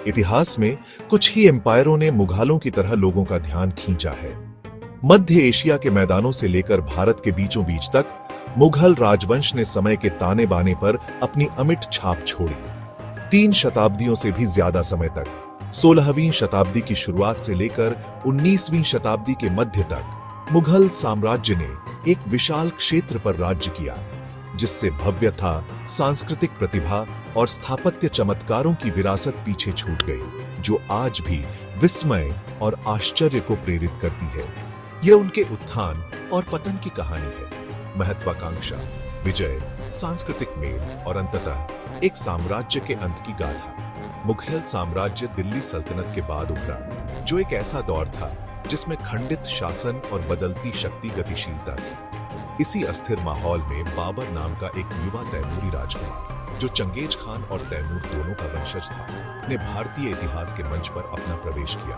इतिहास में कुछ ही एम्पायरों ने मुगलों की तरह लोगों का ध्यान खींचा है। मध्य एशिया के मैदानों से लेकर भारत के बीचों बीच तक मुगल राजवंश ने समय के ताने बाने पर अपनी अमिट छाप छोड़ी। 3 शताब्दियों से भी ज्यादा समय तक, 16वीं शताब्दी की शुरुआत से लेकर 19वीं शताब्दी के मध्य तक मुगल साम्राज्य ने एक विशाल क्षेत्र पर राज्य किया, जिससे भव्यता, सांस्कृतिक प्रतिभा और स्थापत्य चमत्कारों की विरासत पीछे छूट गई, जो आज भी विस्मय और आश्चर्य को प्रेरित करती है। यह उनके उत्थान और पतन की कहानी है। महत्वाकांक्षा, विजय, सांस्कृतिक मेल और अंततः एक साम्राज्य के अंत की गाथा। मुगल साम्राज्य दिल्ली सल्तनत के बाद उभरा, जो एक ऐसा दौर था जिसमें खंडित शासन और बदलती शक्ति गतिशीलता थी। इसी अस्थिर माहौल में बाबर नाम का एक युवा तैमूरी राजकुमार, जो चंगेज खान और तैमूर दोनों का वंशज था, ने भारतीय इतिहास के मंच पर अपना प्रवेश किया।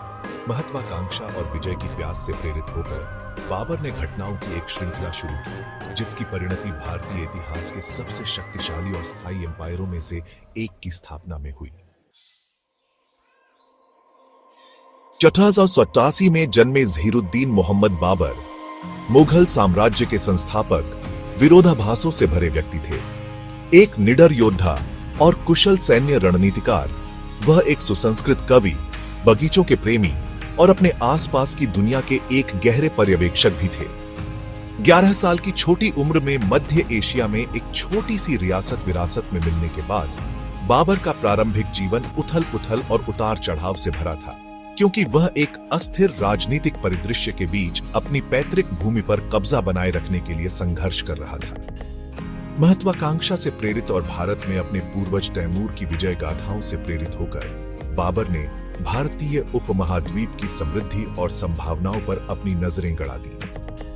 महत्वाकांक्षा और विजय की प्यास से प्रेरित होकर बाबर ने घटनाओं की एक श्रृंखला शुरू की, जिसकी परिणति भारतीय इतिहास के सबसे शक्तिशाली और स्थायी एम्पायरों में से एक की स्थापना में हुई। 1487 में जन्मे ज़हीरुद्दीन मोहम्मद बाबर मुगल साम्राज्य के संस्थापक, विरोधाभासों से भरे व्यक्ति थे। एक निडर योद्धा और कुशल सैन्य रणनीतिकार, वह एक सुसंस्कृत कवि, बगीचों के प्रेमी और अपने आसपास की दुनिया के एक गहरे पर्यवेक्षक भी थे। 11 साल की छोटी उम्र में मध्य एशिया में एक छोटी सी रियासत विरासत में मिलने के बाद बाबर का प्रारंभिक जीवन उथल पुथल और उतार चढ़ाव से भरा था, क्योंकि वह एक अस्थिर राजनीतिक परिदृश्य के बीच अपनी पैतृक भूमि पर कब्जा बनाए रखने के लिए संघर्ष कर रहा था। महत्वाकांक्षा से प्रेरित और भारत में अपने पूर्वज तैमूर की विजय गाथाओं से प्रेरित होकर बाबर ने भारतीय उपमहाद्वीप की समृद्धि और संभावनाओं पर अपनी नजरें गड़ा दी।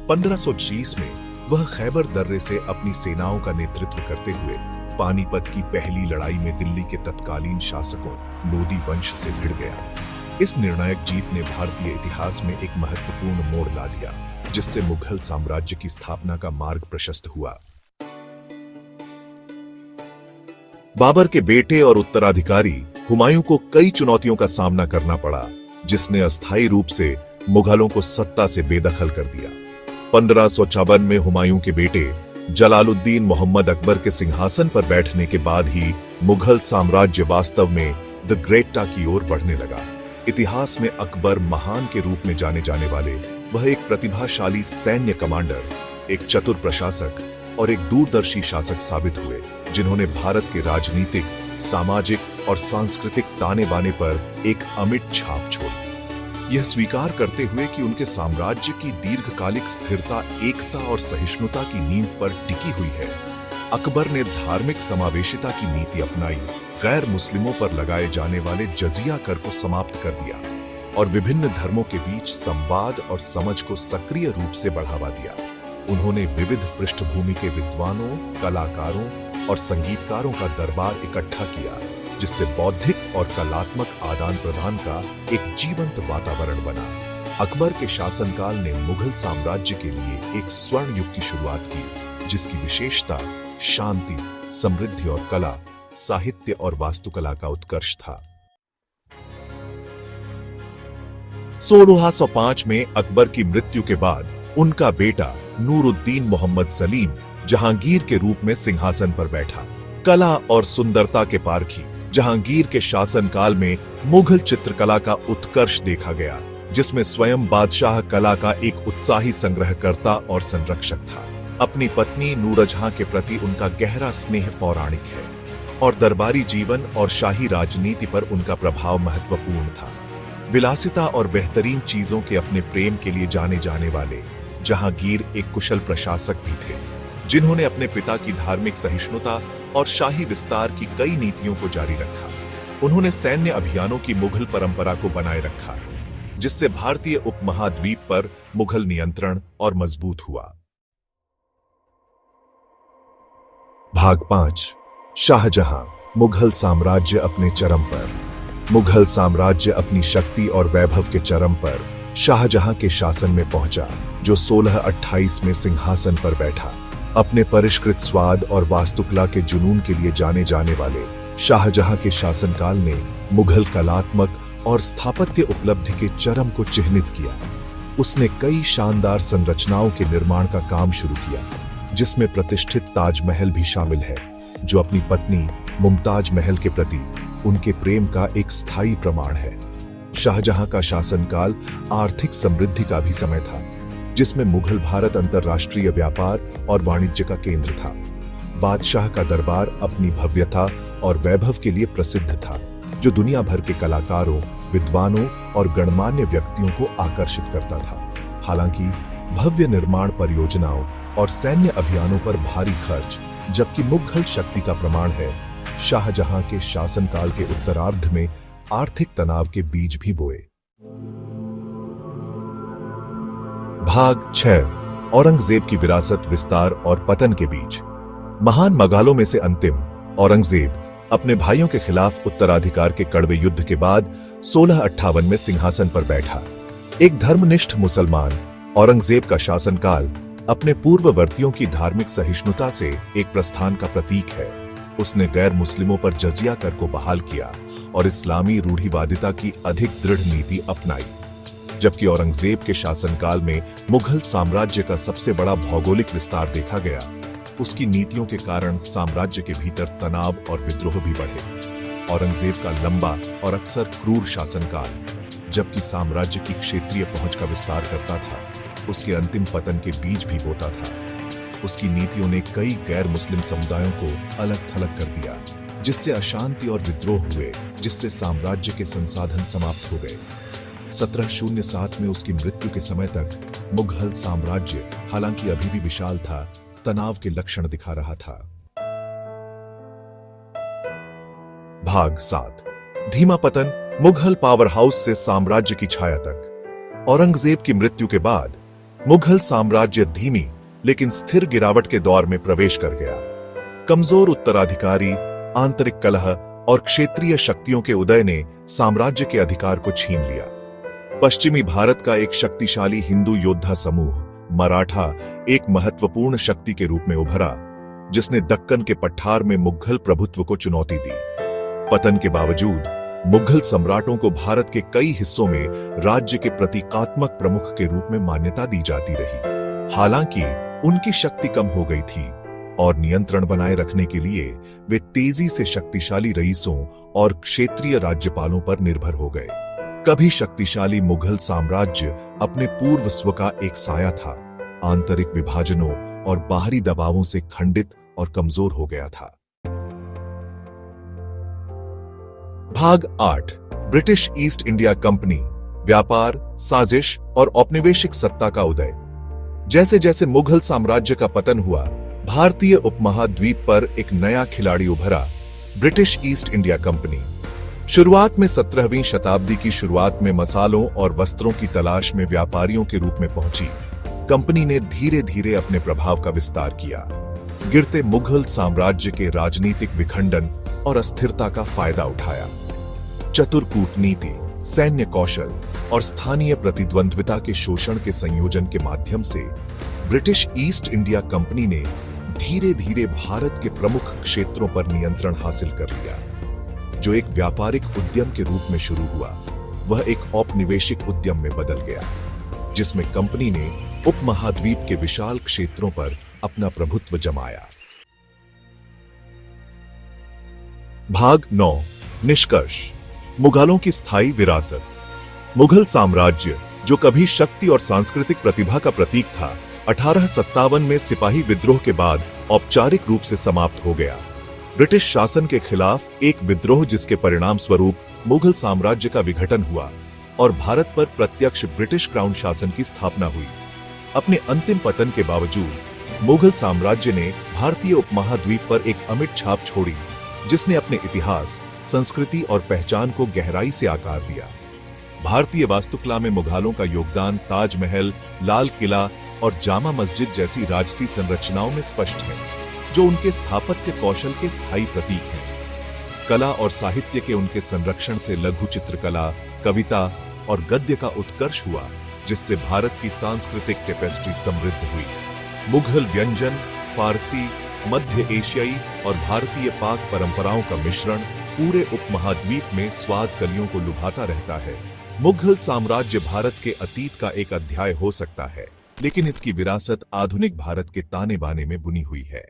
1530 में वह खैबर दर्रे से अपनी सेनाओं का नेतृत्व करते हुए पानीपत की पहली लड़ाई में दिल्ली के तत्कालीन शासकों लोदी वंश से भिड़ गया। इस निर्णायक जीत ने भारतीय इतिहास में एक महत्वपूर्ण मोड़ ला दिया, जिससे मुगल साम्राज्य की स्थापना का मार्ग प्रशस्त हुआ। बाबर के बेटे और उत्तराधिकारी हुमायूं को कई चुनौतियों का सामना करना पड़ा, जिसने अस्थायी रूप से मुगलों को सत्ता से बेदखल कर दिया। 1554 में हुमायूं के बेटे जलालुद्दीन मोहम्मद अकबर के सिंहासन पर बैठने के बाद ही मुगल साम्राज्य वास्तव में द ग्रेटा की ओर बढ़ने लगा। इतिहास में अकबर महान के रूप में जाने जाने वाले वह एक प्रतिभाशाली सैन्य कमांडर, एक चतुर प्रशासक और एक दूरदर्शी शासक साबित हुए, जिन्होंने भारत के राजनीतिक, सामाजिक और सांस्कृतिक ताने बाने पर एक अमिट छाप छोड़ी। यह स्वीकार करते हुए कि उनके साम्राज्य की दीर्घकालिक स्थिरता एकता और सहिष्णुता की नींव पर टिकी हुई है, अकबर ने धार्मिक समावेशिता की नीति अपनाई, गैर मुस्लिमों पर लगाए जाने वाले जजिया कर को समाप्त कर दिया और विभिन्न धर्मों के बीच संवाद और समझ को सक्रिय रूप से बढ़ावा दिया। उन्होंने विविध पृष्ठभूमि के विद्वानों, कलाकारों और संगीतकारों का दरबार इकट्ठा किया, जिससे बौद्धिक और कलात्मक आदान प्रदान का एक जीवंत वातावरण बना। अकबर के शासनकाल ने मुगल साम्राज्य के लिए एक स्वर्ण युग की शुरुआत की, जिसकी विशेषता शांति, समृद्धि और कला, साहित्य और वास्तुकला का उत्कर्ष था। 1605 में अकबर की मृत्यु के बाद उनका बेटा नूरुद्दीन मोहम्मद सलीम जहांगीर के रूप में सिंहासन पर बैठा। कला और सुंदरता के पारखी जहांगीर के शासनकाल में मुगल चित्रकला का उत्कर्ष देखा गया, जिसमें स्वयं बादशाह कला का एक उत्साही संग्रहकर्ता और संरक्षक था। अपनी पत्नी नूरजहां के प्रति उनका गहरा स्नेह पौराणिक है और दरबारी जीवन और शाही राजनीति पर उनका प्रभाव महत्वपूर्ण था। विलासिता और बेहतरीन चीजों के अपने प्रेम के लिए जाने जाने वाले जहांगीर एक कुशल प्रशासक भी थे, जिन्होंने अपने पिता की धार्मिक सहिष्णुता और शाही विस्तार की कई नीतियों को जारी रखा। उन्होंने सैन्य अभियानों की मुगल परंपरा को बनाए रखा, जिससे भारतीय उपमहाद्वीप पर मुगल नियंत्रण और मजबूत हुआ। भाग 5, शाहजहां, मुगल साम्राज्य अपने चरम पर। मुगल साम्राज्य अपनी शक्ति और वैभव के चरम पर शाहजहां के शासन में पहुंचा, जो 1628 में सिंहासन पर बैठा। अपने परिष्कृत स्वाद और वास्तुकला के जुनून के लिए जाने जाने वाले शाहजहां के शासनकाल ने मुगल कलात्मक और स्थापत्य उपलब्धि के चरम को चिह्नित किया। उसने कई शानदार संरचनाओं के निर्माण का काम शुरू किया, जिसमें प्रतिष्ठित ताजमहल भी शामिल है, जो अपनी पत्नी मुमताज महल के प्रति उनके प्रेम का एक स्थायी प्रमाण है। शाहजहां का शासनकाल आर्थिक समृद्धि का भी समय था, जिसमें मुगल भारत अंतर्राष्ट्रीय व्यापार और वाणिज्य का केंद्र था। बादशाह का दरबार अपनी भव्यता और वैभव के लिए प्रसिद्ध था, जो दुनिया भर के कलाकारों, विद्वानों और गणमान्य व्यक्तियों को आकर्षित करता था। हालांकि भव्य निर्माण परियोजनाओं और सैन्य अभियानों पर भारी खर्च, जबकि मुगल शक्ति का प्रमाण है, शाहजहां के शासनकाल के उत्तरार्ध में आर्थिक तनाव के बीज भी बोए। भाग 6 औरंगजेब की विरासत, विस्तार और पतन के बीच। महान मगालों में से अंतिम औरंगजेब अपने भाइयों के खिलाफ उत्तराधिकार के कड़वे युद्ध के बाद 1658 में सिंहासन पर बैठा। एक धर्मनिष्ठ मुसलमान, औरंगजेब का शासनकाल अपने पूर्ववर्तियों की धार्मिक सहिष्णुता से एक प्रस्थान का प्रतीक है। उसने गैर मुस्लिमों पर जजिया कर को बहाल किया और इस्लामी रूढ़िवादिता की अधिक दृढ़ नीति अपनाई। जबकि औरंगजेब के शासनकाल में मुगल साम्राज्य का सबसे बड़ा भौगोलिक विस्तार देखा गया, उसकी नीतियों के कारण साम्राज्य के भीतर तनाव और विद्रोह भी बढ़े। औरंगजेब का लंबा और अक्सर क्रूर शासनकाल, जबकि साम्राज्य की क्षेत्रीय पहुंच का विस्तार करता था, उसके अंतिम पतन के बीज भी बोता था। उसकी नीतियों ने कई गैर मुस्लिम समुदायों को अलग थलग कर दिया, जिससे अशांति और विद्रोह हुए, जिससे साम्राज्य के संसाधन समाप्त हो गए। 1707 में उसकी मृत्यु के समय तक मुगल साम्राज्य, हालांकि अभी भी विशाल था, तनाव के लक्षण दिखा रहा था। भाग 7 धीमा पतन, मुगल पावर हाउस से साम्राज्य की छाया तक। औरंगजेब की मृत्यु के बाद मुगल साम्राज्य धीमी लेकिन स्थिर गिरावट के दौर में प्रवेश कर गया। कमजोर उत्तराधिकारी, आंतरिक कलह और क्षेत्रीय शक्तियों के उदय ने साम्राज्य के अधिकार को छीन लिया। पश्चिमी भारत का एक शक्तिशाली हिंदू योद्धा समूह मराठा एक महत्वपूर्ण शक्ति के रूप में उभरा, जिसने दक्कन के पठार में मुगल प्रभुत्व को चुनौती दी। पतन के बावजूद मुगल सम्राटों को भारत के कई हिस्सों में राज्य के प्रतीकात्मक प्रमुख के रूप में मान्यता दी जाती रही। हालांकि उनकी शक्ति कम हो गई थी और नियंत्रण बनाए रखने के लिए वे तेजी से शक्तिशाली रईसों और क्षेत्रीय राज्यपालों पर निर्भर हो गए। कभी शक्तिशाली मुगल साम्राज्य अपने पूर्वस्व का एक साया था, आंतरिक विभाजनों और बाहरी दबावों से खंडित और कमजोर हो गया था। भाग 8 ब्रिटिश ईस्ट इंडिया कंपनी, व्यापार, साजिश और औपनिवेशिक सत्ता का उदय। जैसे जैसे मुगल साम्राज्य का पतन हुआ, भारतीय उपमहाद्वीप पर एक नया खिलाड़ी उभरा, ब्रिटिश ईस्ट इंडिया कंपनी। शुरुआत में 17वीं शताब्दी की शुरुआत में मसालों और वस्त्रों की तलाश में व्यापारियों के रूप में पहुंची, कंपनी ने धीरे धीरे अपने प्रभाव का विस्तार किया। गिरते मुगल साम्राज्य के राजनीतिक विखंडन और अस्थिरता का फायदा उठाया। चतुर कूटनीति, सैन्य कौशल और स्थानीय प्रतिद्वंद्विता के शोषण के संयोजन के माध्यम से ब्रिटिश ईस्ट इंडिया कंपनी ने धीरे धीरे भारत के प्रमुख क्षेत्रों पर नियंत्रण हासिल कर लिया। जो एक व्यापारिक उद्यम के रूप में शुरू हुआ, वह एक औपनिवेशिक उद्यम में बदल गया, जिसमें कंपनी ने उपमहाद्वीप के विशाल क्षेत्रों पर अपना प्रभुत्व जमाया। भाग 9 निष्कर्ष, मुगलों की स्थायी विरासत। मुगल साम्राज्य, जो कभी शक्ति और सांस्कृतिक प्रतिभा का प्रतीक था, 1857 में सिपाही विद्रोह के बाद औपचारिक रूप से समाप्त हो गया। ब्रिटिश शासन के खिलाफ एक विद्रोह, जिसके परिणाम स्वरूप मुगल साम्राज्य का विघटन हुआ और भारत पर प्रत्यक्ष ब्रिटिश क्राउन शासन की स्थापना हुई। अपने अंतिम पतन के बावजूद मुगल साम्राज्य ने भारतीय उपमहाद्वीप पर एक अमिट छाप छोड़ी, जिसने अपने इतिहास, संस्कृति और पहचान को गहराई से आकार दिया। भारतीय वास्तुकला में मुगलों का योगदान ताजमहल, लाल किला और जामा मस्जिद जैसी राजसी संरचनाओं में स्पष्ट है, जो उनके स्थापत्य कौशल के स्थायी प्रतीक हैं। कला और साहित्य के उनके संरक्षण से लघु चित्रकला, कविता और गद्य का उत्कर्ष हुआ, जिससे भारत की सांस्कृतिक टेपेस्ट्री समृद्ध हुई। मुगल व्यंजन, फारसी, मध्य एशियाई और भारतीय पाक परंपराओं का मिश्रण पूरे उपमहाद्वीप में स्वाद कलियों को लुभाता रहता है। मुगल साम्राज्य भारत के अतीत का एक अध्याय हो सकता है, लेकिन इसकी विरासत आधुनिक भारत के ताने बाने में बुनी हुई है।